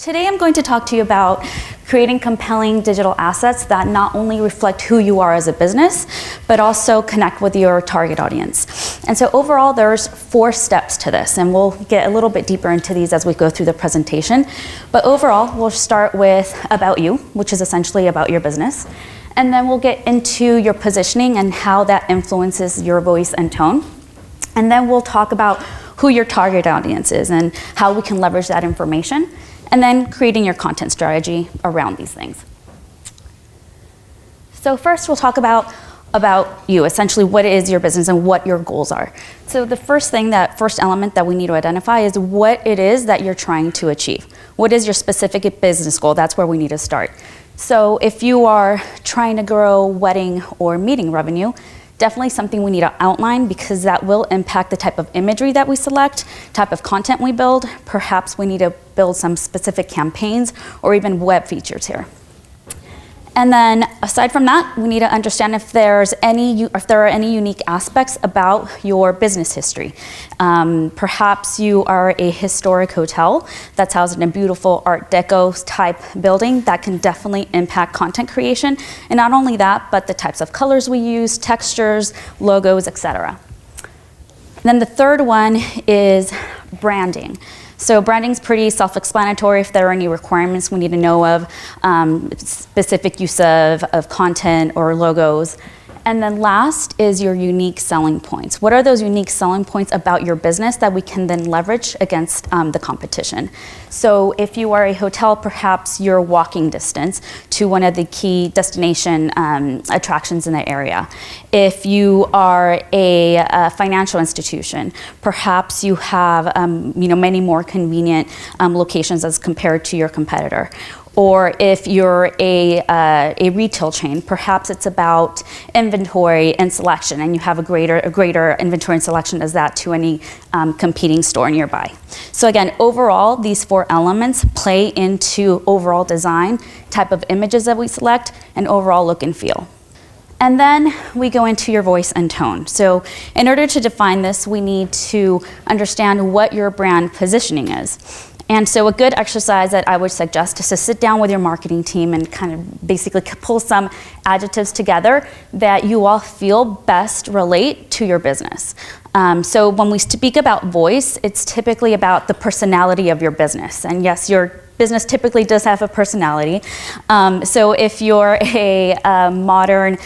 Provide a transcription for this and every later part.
Today I'm going to talk to you about creating compelling digital assets that not only reflect who you are as a business, but also connect with your target audience. And so overall, there's 4 steps to this, and we'll get a little bit deeper into these as we go through the presentation. But overall, we'll start with about you, which is essentially about your business. And then we'll get into your positioning and how that influences your voice and tone. And then we'll talk about who your target audience is and how we can leverage that information. And then creating your content strategy around these things. So first we'll talk about you, essentially what is your business and what your goals are. So the first element that we need to identify is what it is that you're trying to achieve. What is your specific business goal? That's where we need to start. So if you are trying to grow wedding or meeting revenue, definitely something we need to outline because that will impact the type of imagery that we select, type of content we build. Perhaps we need to build some specific campaigns or even web features here. And then aside from that, we need to understand if there are any unique aspects about your business history. Perhaps you are a historic hotel that's housed in a beautiful Art Deco type building that can definitely impact content creation. And not only that, but the types of colors we use, textures, logos, etc. Then the third one is branding. So branding is pretty self-explanatory. If there are any requirements we need to know of, specific use of content or logos. And then last is your unique selling points. What are those unique selling points about your business that we can then leverage against the competition? So if you are a hotel, perhaps you're walking distance to one of the key destination attractions in the area. If you are a financial institution, perhaps you have many more convenient locations as compared to your competitor. Or if you're a retail chain, perhaps it's about inventory and selection, and you have a greater inventory and selection as that to any competing store nearby. So again, overall, these 4 elements play into overall design, type of images that we select, and overall look and feel. And then we go into your voice and tone. So in order to define this, we need to understand what your brand positioning is. And so a good exercise that I would suggest is to sit down with your marketing team and kind of basically pull some adjectives together that you all feel best relate to your business. So when we speak about voice, it's typically about the personality of your business. And yes, your business typically does have a personality. So if you're a modern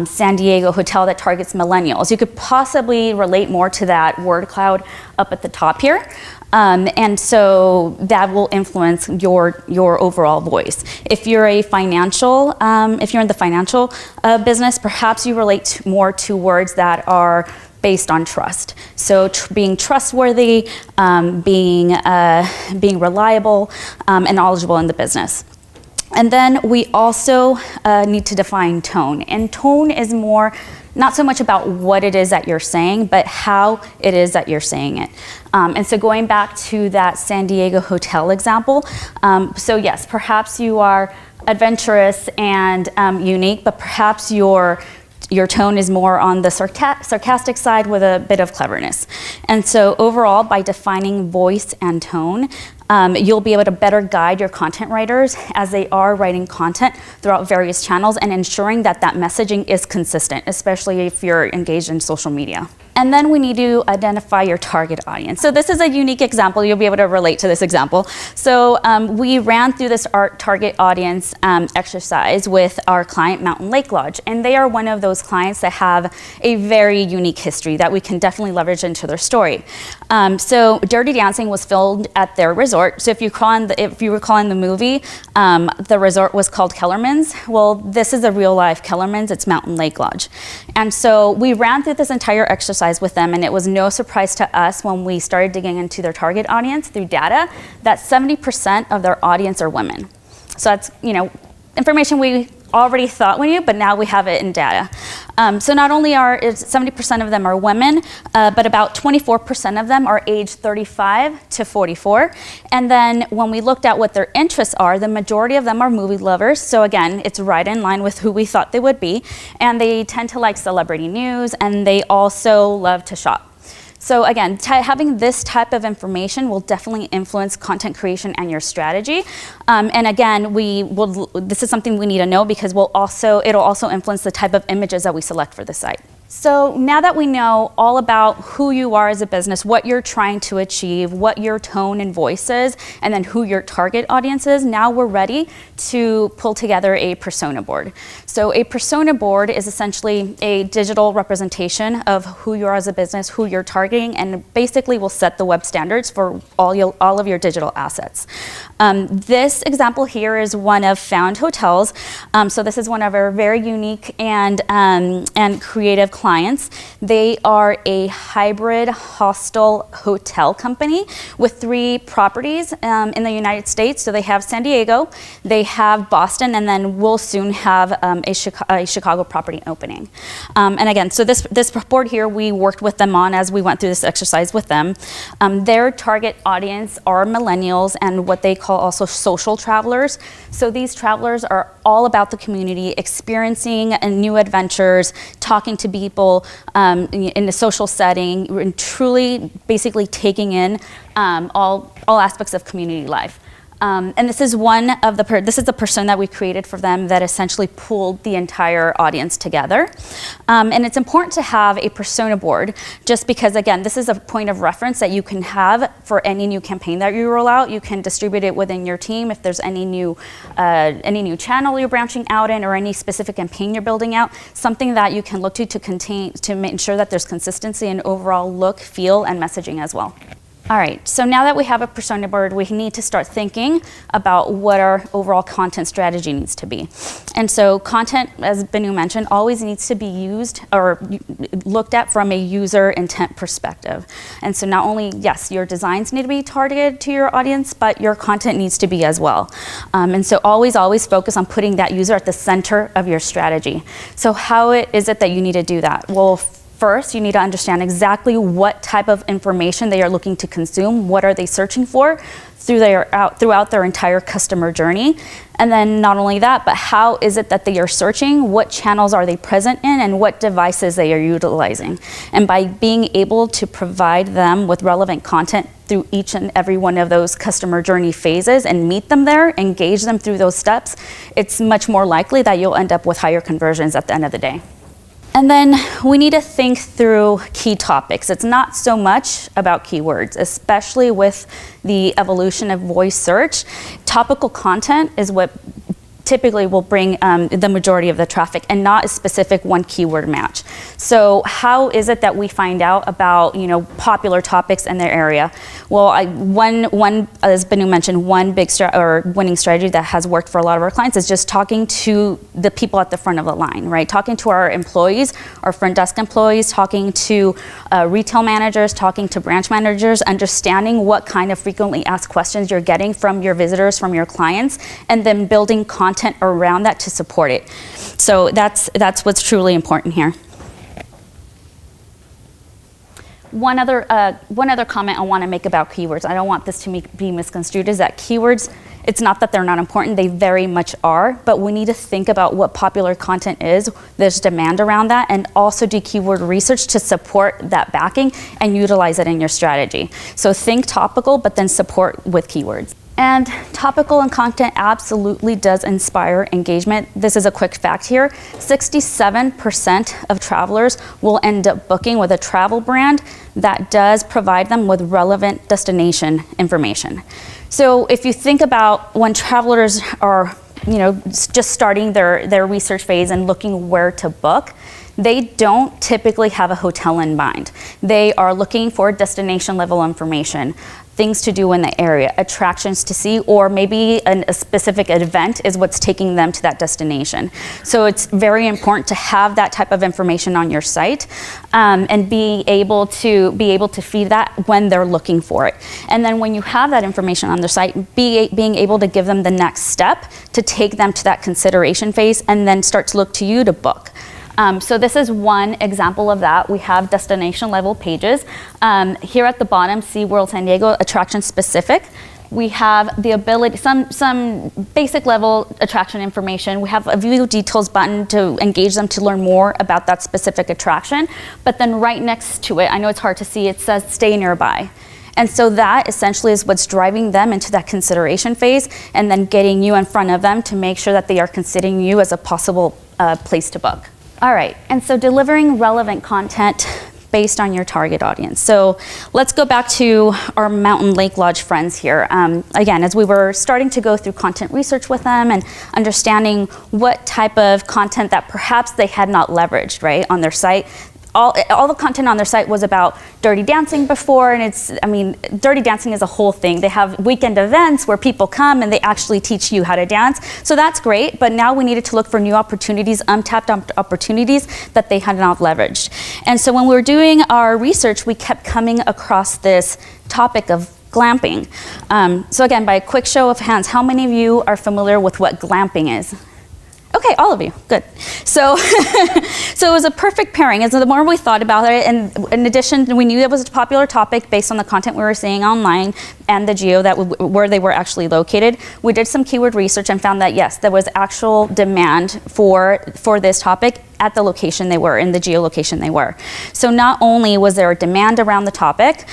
San Diego hotel that targets millennials, you could possibly relate more to that word cloud up at the top here. And so that will influence your overall voice. If you're if you're in the financial business, perhaps you relate more to words that are based on trust. So being trustworthy, being reliable, and knowledgeable in the business. And then we also need to define tone. And tone is more not so much about what it is that you're saying, but how it is that you're saying it. And so going back to that San Diego hotel example, so yes, perhaps you are adventurous and unique, but perhaps your tone is more on the sarcastic side with a bit of cleverness. And so overall, by defining voice and tone, you'll be able to better guide your content writers as they are writing content throughout various channels and ensuring that that messaging is consistent, especially if you're engaged in social media. And then we need to identify your target audience. So this is a unique example. You'll be able to relate to this example. So we ran through this target audience exercise with our client, Mountain Lake Lodge. And they are one of those clients that have a very unique history that we can definitely leverage into their story. So Dirty Dancing was filmed at their resort. So if you recall in the movie, the resort was called Kellerman's. Well, this is a real life Kellerman's. It's Mountain Lake Lodge. And so we ran through this entire exercise with them, and it was no surprise to us when we started digging into their target audience through data that 70% of their audience are women. So that's information we already thought we knew, but now we have it in data. So not only are 70% of them are women, but about 24% of them are aged 35 to 44. And then when we looked at what their interests are, the majority of them are movie lovers. So again, it's right in line with who we thought they would be. And they tend to like celebrity news, and they also love to shop. So again, having this type of information will definitely influence content creation and your strategy. And again, this is something we need to know because it'll also influence the type of images that we select for the site. So now that we know all about who you are as a business, what you're trying to achieve, what your tone and voice is, and then who your target audience is, now we're ready to pull together a persona board. So a persona board is essentially a digital representation of who you are as a business, who you're targeting, and basically will set the web standards for all of your digital assets. This example here is one of Found Hotels. So this is one of our very unique and creative clients. They are a hybrid hostel hotel company with 3 properties in the United States. So they have San Diego, they have Boston, and then we'll soon have a Chicago property opening. And again, so this board here, we worked with them on as we went through this exercise with them. Their target audience are millennials and what they call also social travelers. So these travelers are all about the community, experiencing new adventures, talking to people in a social setting, and truly basically taking in all aspects of community life. And this is this is the person that we created for them that essentially pulled the entire audience together. And it's important to have a persona board just because, again, this is a point of reference that you can have for any new campaign that you roll out. You can distribute it within your team if there's any new channel you're branching out in or any specific campaign you're building out, something that you can look to ensure that there's consistency in overall look, feel, and messaging as well. All right, so now that we have a persona board, we need to start thinking about what our overall content strategy needs to be. And so content, as Benu mentioned, always needs to be used or looked at from a user intent perspective. And so not only, yes, your designs need to be targeted to your audience, but your content needs to be as well. And so always focus on putting that user at the center of your strategy. So how is it that you need to do that? Well, first, you need to understand exactly what type of information they are looking to consume, what are they searching for throughout their entire customer journey. And then not only that, but how is it that they are searching, what channels are they present in, and what devices they are utilizing. And by being able to provide them with relevant content through each and every one of those customer journey phases and meet them there, engage them through those steps, it's much more likely that you'll end up with higher conversions at the end of the day. And then we need to think through key topics. It's not so much about keywords, especially with the evolution of voice search. Topical content is what typically will bring the majority of the traffic and not a specific one keyword match. So how is it that we find out about popular topics in their area? Well, one as Benu mentioned, one big winning strategy that has worked for a lot of our clients is just talking to the people at the front of the line, right? Talking to our employees, our front desk employees, talking to retail managers, talking to branch managers, understanding what kind of frequently asked questions you're getting from your visitors, from your clients, and then building content around that to support it. So that's what's truly important here. One other comment I want to make about keywords, I don't want this to be misconstrued, is that keywords, it's not that they're not important, they very much are, but we need to think about what popular content is, there's demand around that, and also do keyword research to support that backing and utilize it in your strategy. So think topical, but then support with keywords. And topical and content absolutely does inspire engagement. This is a quick fact here. 67% of travelers will end up booking with a travel brand that does provide them with relevant destination information. So if you think about when travelers are just starting their research phase and looking where to book, they don't typically have a hotel in mind. They are looking for destination level information, things to do in the area, attractions to see, or maybe a specific event is what's taking them to that destination. So it's very important to have that type of information on your site and be able to feed that when they're looking for it. And then when you have that information on their site, being able to give them the next step to take them to that consideration phase and then start to look to you to book. So this is one example of that. We have destination level pages. Here at the bottom, SeaWorld San Diego, attraction specific. We have the ability, some basic level attraction information. We have a view details button to engage them to learn more about that specific attraction. But then right next to it, I know it's hard to see, it says stay nearby. And so that essentially is what's driving them into that consideration phase and then getting you in front of them to make sure that they are considering you as a possible place to book. All right, and so delivering relevant content based on your target audience. So let's go back to our Mountain Lake Lodge friends here. Again, as we were starting to go through content research with them and understanding what type of content that perhaps they had not leveraged, right, on their site, all the content on their site was about Dirty Dancing before, and Dirty Dancing is a whole thing. They have weekend events where people come and they actually teach you how to dance. So that's great, but now we needed to look for new opportunities, untapped opportunities that they had not leveraged. And so when we were doing our research, we kept coming across this topic of glamping. So again, by a quick show of hands, how many of you are familiar with what glamping is? Okay, all of you, good. So, so it was a perfect pairing. As the more we thought about it, and in addition, we knew it was a popular topic based on the content we were seeing online and the geo where they were actually located. We did some keyword research and found that yes, there was actual demand for this topic at the location they were, in the geolocation they were. So not only was there a demand around the topic,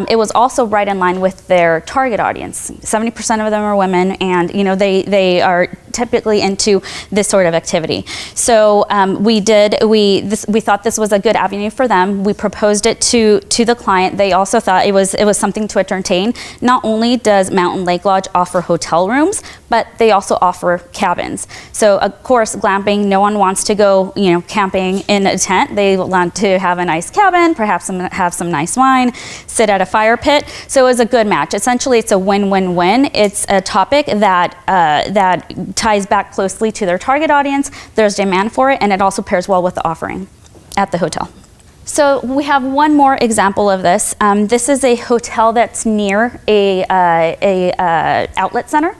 it was also right in line with their target audience. 70% of them are women, and they are typically into this sort of activity. So we thought this was a good avenue for them. We proposed it to the client. They also thought it was something to entertain. Not only does Mountain Lake Lodge offer hotel rooms, but they also offer cabins. So of course, glamping, no one wants to go, camping in a tent. They want to have a nice cabin, perhaps have some nice wine, sit at a fire pit. So it was a good match. Essentially, it's a win-win-win. It's a topic that ties back closely to their target audience. There's demand for it, and it also pairs well with the offering at the hotel. So we have one more example of this. This is a hotel that's near a outlet center,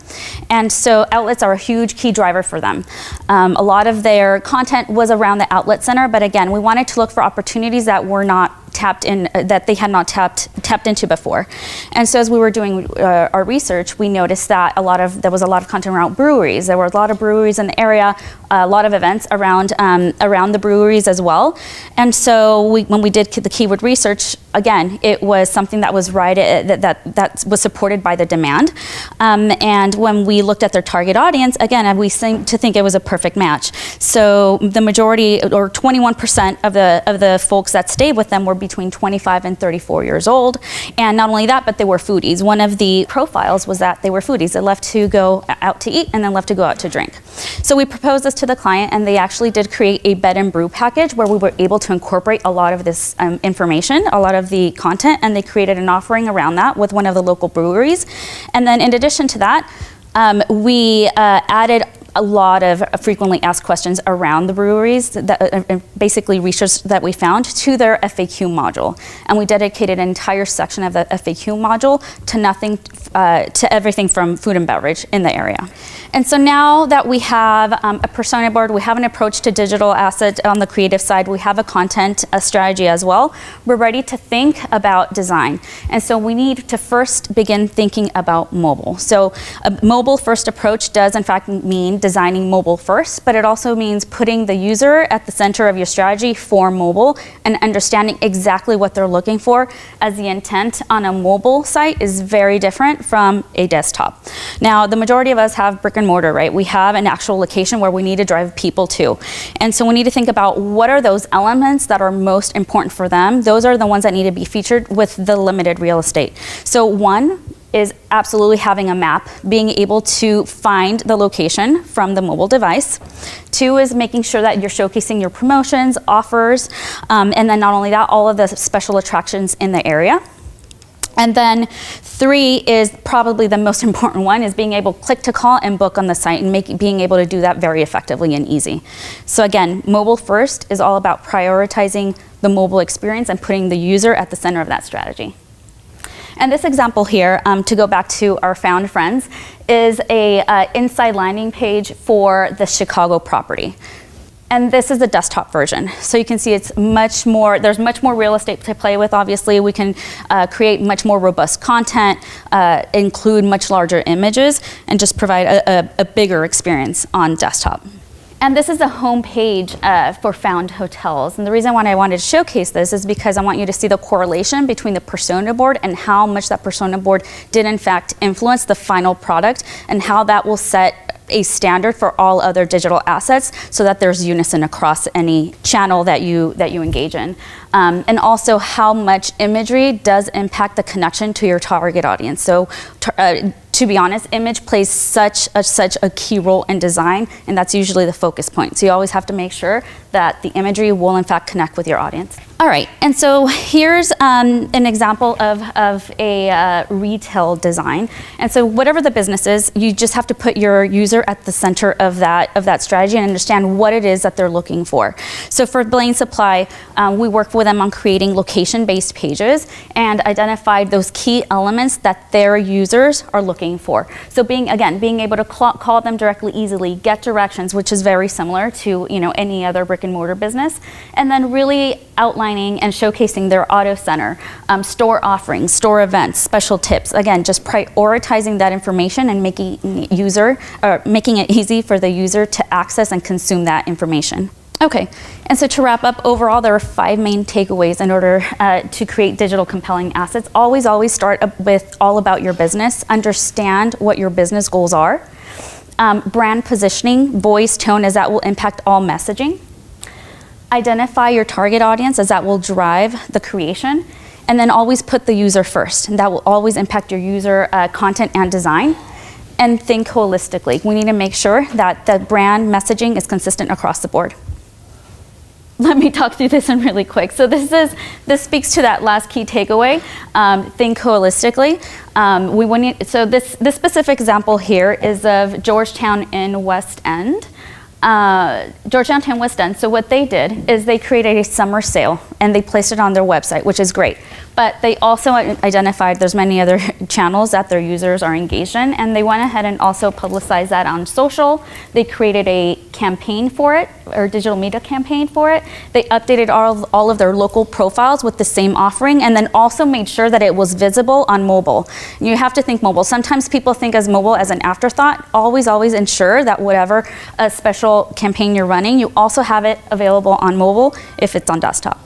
and so outlets are a huge key driver for them. A lot of their content was around the outlet center, but again, we wanted to look for opportunities that were not tapped in, that they had not tapped into before. And so as we were doing our research, we noticed that there was a lot of content around breweries. There were a lot of breweries in the area, a lot of events around the breweries as well. And so when we did the keyword research, again, it was something that was that was supported by the demand. And when we looked at their target audience, again, we seemed to think it was a perfect match. So the majority, or 21% of the folks that stayed with them, were between 25 and 34 years old. And not only that, but they were foodies. One of the profiles was that they were foodies. They left to go out to eat and then left to go out to drink. So we proposed this to the client, and they actually did create a bed and brew package where we were able to incorporate a lot of this information, a lot of the content, and they created an offering around that with one of the local breweries. And then in addition to that, we added a lot of frequently asked questions around the breweries, basically research that we found, to their FAQ module. And we dedicated an entire section of the FAQ module to everything from food and beverage in the area. And so now that we have a persona board, we have an approach to digital assets on the creative side, we have a strategy as well, we're ready to think about design. And so we need to first begin thinking about mobile. So a mobile first approach does in fact mean designing mobile first, but it also means putting the user at the center of your strategy for mobile and understanding exactly what they're looking for, as the intent on a mobile site is very different from a desktop. Now, the majority of us have brick and mortar, right? We have an actual location where we need to drive people to. And so we need to think about what are those elements that are most important for them. Those are the ones that need to be featured with the limited real estate. So one is absolutely having a map, being able to find the location from the mobile device. Two is making sure that you're showcasing your promotions, offers, and then not only that, all of the special attractions in the area. And then three is probably the most important one, is being able to click to call and book on the site, and being able to do that very effectively and easy. So again, mobile first is all about prioritizing the mobile experience and putting the user at the center of that strategy. And this example here, to go back to our found friends, is a inside landing page for the Chicago property. And this is the desktop version. So you can see it's much more, there's much more real estate to play with, obviously. We can create much more robust content, include much larger images, and just provide a bigger experience on desktop. And this is the home page for Found Hotels. And the reason why I wanted to showcase this is because I want you to see the correlation between the persona board and how much that persona board did in fact influence the final product, and how that will set a standard for all other digital assets so that there's unison across any channel that you engage in. And also how much imagery does impact the connection to your target audience. So to be honest, image plays such a key role in design, and that's usually the focus point. So you always have to make sure that the imagery will in fact connect with your audience. All right, and so here's an example of a retail design. And so whatever the business is, you just have to put your user at the center of that strategy and understand what it is that they're looking for. So for Blaine Supply, we work with them on creating location-based pages and identified those key elements that their users are looking for. So being able to call them directly easily, get directions, which is very similar to any other brick and mortar business, and then really outlining and showcasing their auto center, store offerings, store events, special tips. Again, just prioritizing that information and making it easy for the user to access and consume that information. Okay, and so to wrap up, overall, there are 5 main takeaways in order to create digital compelling assets. Always start with all about your business. Understand what your business goals are. Brand positioning, voice, tone, as that will impact all messaging. Identify your target audience, as that will drive the creation. And then always put the user first, and that will always impact your user content and design. And think holistically. We need to make sure that the brand messaging is consistent across the board. Let me talk through this one really quick. So this speaks to that last key takeaway. Think holistically. So this specific example here is of Georgetown in West End. Georgetown West End. So what they did is they created a summer sale and they placed it on their website, which is great. But they also identified there's many other channels that their users are engaged in, and they went ahead and also publicized that on social. They created a campaign for it, or digital media campaign for it. They updated all of their local profiles with the same offering, and then also made sure that it was visible on mobile. And you have to think mobile. Sometimes people think as mobile as an afterthought. Always ensure that whatever special campaign you're running, you also have it available on mobile if it's on desktop.